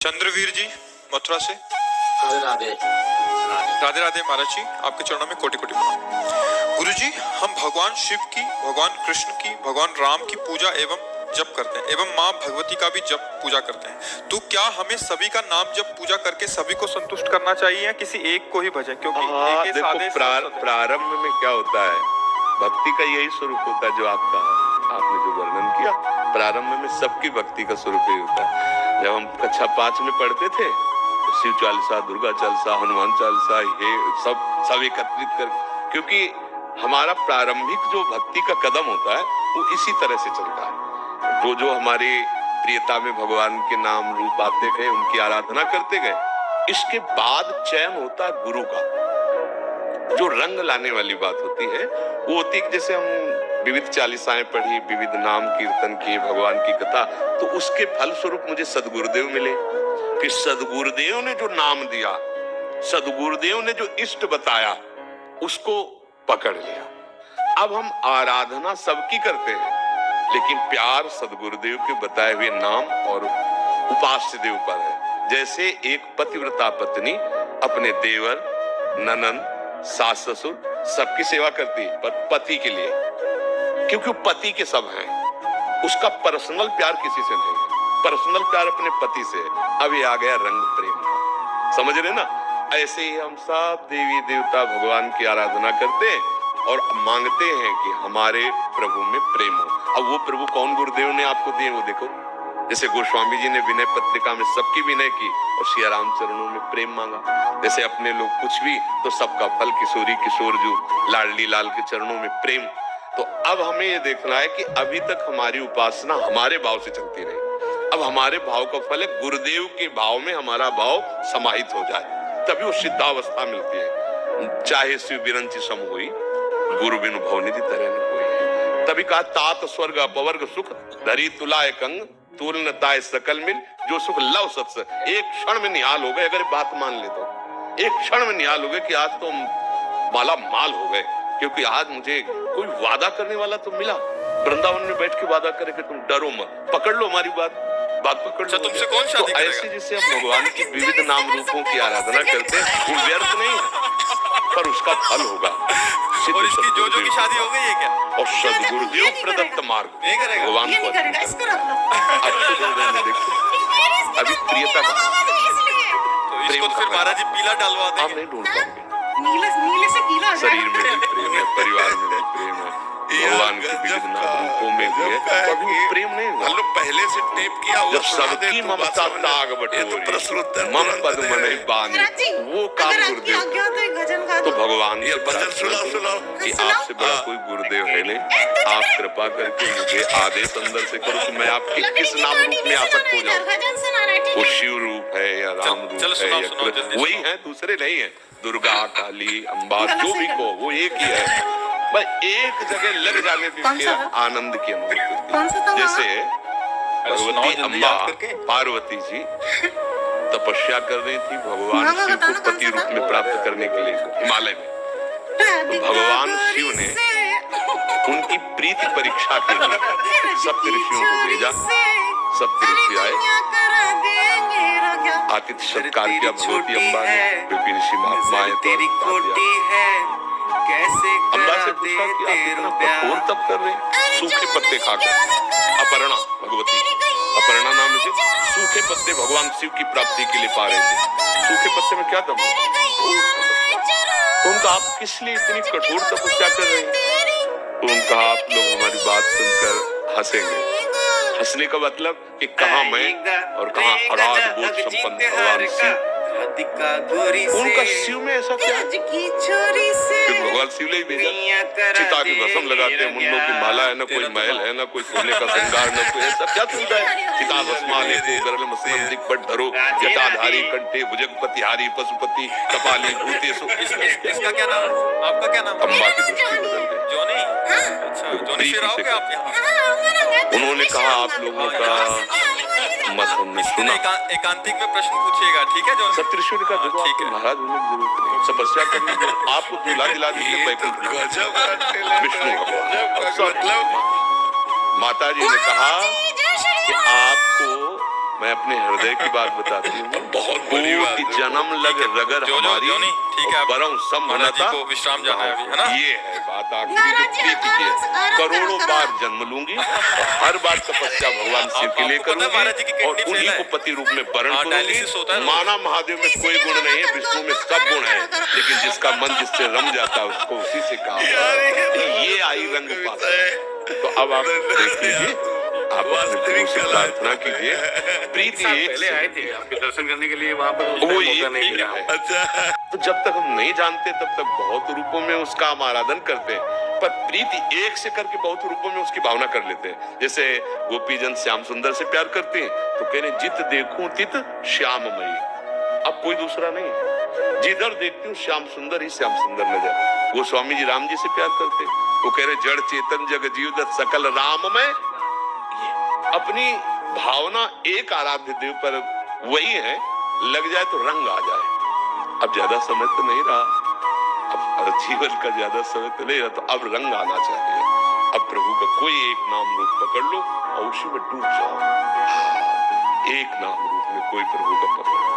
चंद्रवीर जी मथुरा से। राधे राधे राधे महाराज जी, आपके चरणों में कोटि कोटि प्रणाम। गुरु जी, हम भगवान शिव की, भगवान कृष्ण की, भगवान राम की पूजा एवं जप करते हैं एवं माँ भगवती का भी जप पूजा करते हैं, तो क्या हमें सभी का नाम जप पूजा करके सभी को संतुष्ट करना चाहिए या किसी एक को ही भजें? क्योंकि एक ही साधे प्रारंभ में क्या होता है, भक्ति का यही स्वरूप होता है जो आपने जो वर्णन किया। प्रारंभ में सबकी भक्ति का स्वरूप ही होता है। जब हम कक्षा 5 में पढ़ते थे तो शिव चालीसा, दुर्गा चालीसा, हनुमान चालीसा, ये सब एकत्रित कर, क्योंकि हमारा प्रारंभिक जो भक्ति का कदम होता है वो इसी तरह से चलता है। जो हमारी प्रियता में भगवान के नाम रूप आते गए, उनकी आराधना करते गए, इसके बाद चयन होता है गुरु का। जो रंग लाने वाली बात होती है वो होती है, जैसे हम विविध चालीसाएं पढ़ी, विविध नाम कीर्तन किए, भगवान की कथा, तो उसके फल स्वरूप मुझे सदगुरुदेव मिले कि सदगुरुदेव ने जो नाम दिया, सदगुरुदेव ने जो इष्ट बताया, उसको पकड़ लिया। अब हम आराधना सबकी करते हैं, लेकिन प्यार सदगुरुदेव के बताए हुए नाम और उपास्य देव पर है। जैसे एक पतिव्रता पत्नी अपने देवर, ननंद, सास ससुर सबकी सेवा करती है, पर पति के लिए, क्योंकि पति के सब हैं, उसका पर्सनल प्यार किसी से नहीं है, पर्सनल प्यार अपने पति से है। अब ये आ गया रंग प्रेम का, समझ रहे ना? ऐसे ही हम सब देवी देवता भगवान की आराधना करते हैं और मांगते हैं कि हमारे प्रभु में प्रेम हो। अब वो प्रभु कौन गुरुदेव ने आपको दिए वो देखो। जैसे गोस्वामी जी ने विनय पत्रिका में सबकी विनय की और सिया राम चरणों में प्रेम मांगा। जैसे अपने लोग कुछ भी तो सबका फल किशोरी किशोर जो लाडली लाल के चरणों में प्रेम। तो अब हमें ये देखना है कि अभी तक हमारी उपासना हमारे भाव से चलती रही। अब हमारे भाव का फल है गुरुदेव के भाव में हमारा भाव समाहित हो जाए, तभी वो सिद्धावस्था मिलती है। चाहे शिव बिरंची सम हुई, गुरु बिनु भवनिधि तरह न कोई। तभी कहा तात स्वर्ग अपवर्ग सुख धरी तुलाए कंग तूल न ताए सकल मिल, जो सुख लव सत्स। एक क्षण में निहाल हो गए, अगर बात मान ले तो एक क्षण में निहाल हो गए कि आज तो माला माल हो गए, क्योंकि आज मुझे कोई वादा करने वाला तो मिला। वृंदावन में बैठ के वादा करे कि तुम डरो मत, पकड़ लो हमारी बात पकड़ लो। तुमसे कौन शादी करेगा? ऐसे जिससे हम भगवान की विविध नाम रूपों की आराधना करते हैं वो व्यर्थ नहीं है, पर उसका फल होगा। और इसकी जो की शादी हो गई है क्या? और सदगुरुदेव प्रदत्त मार्ग भगवान को अभी प्रियता का, तो इसको तो फिर महाराज जी पीला डालवा देंगे। हम नहीं ढूंढ पाएंगे। नीले से गीला शरीर में भी प्रेम है, परिवार में भी प्रेम है, भगवान के विविध नाम रूपों में भी है, कभी प्रेम नहीं हुआ। मतलब पहले से टेप किया हुआ जब सबकी ममता ताग बटोरी मम पद मन बांधे, वो काम गुरुदेव। तो भगवान ये भजन सुनाओ कि आपसे बड़ा कोई गुरुदेव है नहीं। आप कृपा करके मुझे आदेश अंदर से करो कि मैं आपके किस नाम रूप में आसक्त हो जाऊं। वो शिव रूप है या राम रूप है या कृष्ण, वही है, दूसरे नहीं है। दुर्गा, काली, अम्बा, जो भी को वो एक ही है। बस एक जगह लग जाने पे आनंद की अनुभूति। जैसे भगवती अम्बा पार्वती जी तपस्या कर रही थी भगवान शिव को पति रूप में प्राप्त करने के लिए हिमालय में। तो भगवान शिव ने उनकी प्रीति परीक्षा के लिए सप्त ऋषियों को भेजा। सप्त ऋषि आए, आतिथ्य सत्कार किया भगवती अम्बा ने, क्योंकि ऋषि महात्माएं तेरी कोटि है। अम्बा से पूछा कि आप इतना कठोर तप कर रहे हैं सूखे पत्ते खाकर। अपर्णा भगवती, अपर्णा नाम से सूखे पत्ते भगवान शिव की प्राप्ति के लिए पा रहे थे। सूखे पत्ते में क्या दम है? तो उनका आप किस लिए इतनी कठोर तपस्या कर रहे हैं? तो उनका आप लोग हमारी बात सुनकर हंसेंगे। हंसने का मतलब कि कहाँ मैं और कहाँ अगाध बोध संपन्न भगवान शिव। उनका शिव में ऐसा क्या है? भगवान शिव ने ही भेजा। चिता की भस्म लगाते हैं, मुंडों की माला है, ना कोई महल है, ना कोई सोने का श्रृंगार, ना कोई ऐसा क्या चलता है? चिता भस्माले को गरल मसनम दिग्बट धरो जटाधारी कंठे भुजगपतिहारी पशुपति कपाली भूतेषु। इसका क्या नाम है? आपका क्या नाम? अम्बा की दृष्टि बदल गई। जोनी, अच्छा जोनी फिर आओगे आप यहाँ? उन्होंने कहा आप लोगों का मत हमने सुना। एकांतिक में प्रश्न पूछिएगा, ठीक है? जो सप्तऋषि का देखो, आपको महाराज होने की जरूरत नहीं, तपस्या करनी है, आपको दूल्हा दिला दीजिए वैकुंठ विष्णु भगवान। माता जी ने कहा कि आपको मैं अपने हृदय की बात बताती हूँ। बहुत बड़ी बात कोटि है। जन्म लग रगर हमारी ठीक है, बरम सम महाराज जी मनता। को विश्राम जाना है अभी, है ना? ये है बात आखिरी जो प्रीति की है। करोड़ों बार जन्म लूंगी, हर बार तपस्या भगवान शिव के लिए आपको पता है महाराज जी की करूंगी और किडनी उन्हीं फेल को है। पति रूप में वरण हाँ, करूंगी। डायलिसिस होता है। माना महादेव में कोई गुण नहीं है, विष्णु में सब गुण है, लेकिन जिसका मन जिससे रम जाता है उसको उसी से कहा। ये आई रंग उपासना। तो अब आप देख लीजिए, आप अपने गुरु से प्रार्थना कीजिए। प्रीति एक पहले से आए थे आपके दर्शन करने के लिए, वहाँ पर उस वो टाइम ये मौका नहीं ठीक मिला। है। अच्छा, तो जब तक हम नहीं जानते तब तक बहुत रूपों में उसका हम आराधन करते हैं, पर प्रीति एक से करके बहुत रूपों में उसकी भावना कर लेते हैं। जैसे गोपीजन श्याम सुंदर से प्यार करते हैं तो कह रहे जित देखूं तित श्याममयी, अब कोई दूसरा नहीं है। जिधर देखती हूँ श्याम सुंदर ही श्याम सुंदर नजर। गोस्वामी जी राम जी से प्यार करते हैं, वो कह रहे जड़ चेतन जग जीव दत्त सकल राममय। अपनी भावना एक आराध्य देव पर वही है, लग जाए तो रंग आ जाए। अब ज्यादा समय तो नहीं रहा, अब जीवन का ज्यादा समय तो नहीं रहा, तो अब रंग आना चाहिए। अब प्रभु का कोई एक नाम रूप पकड़ लो और उसी में डूब जाओ। एक नाम रूप में कोई प्रभु का पकड़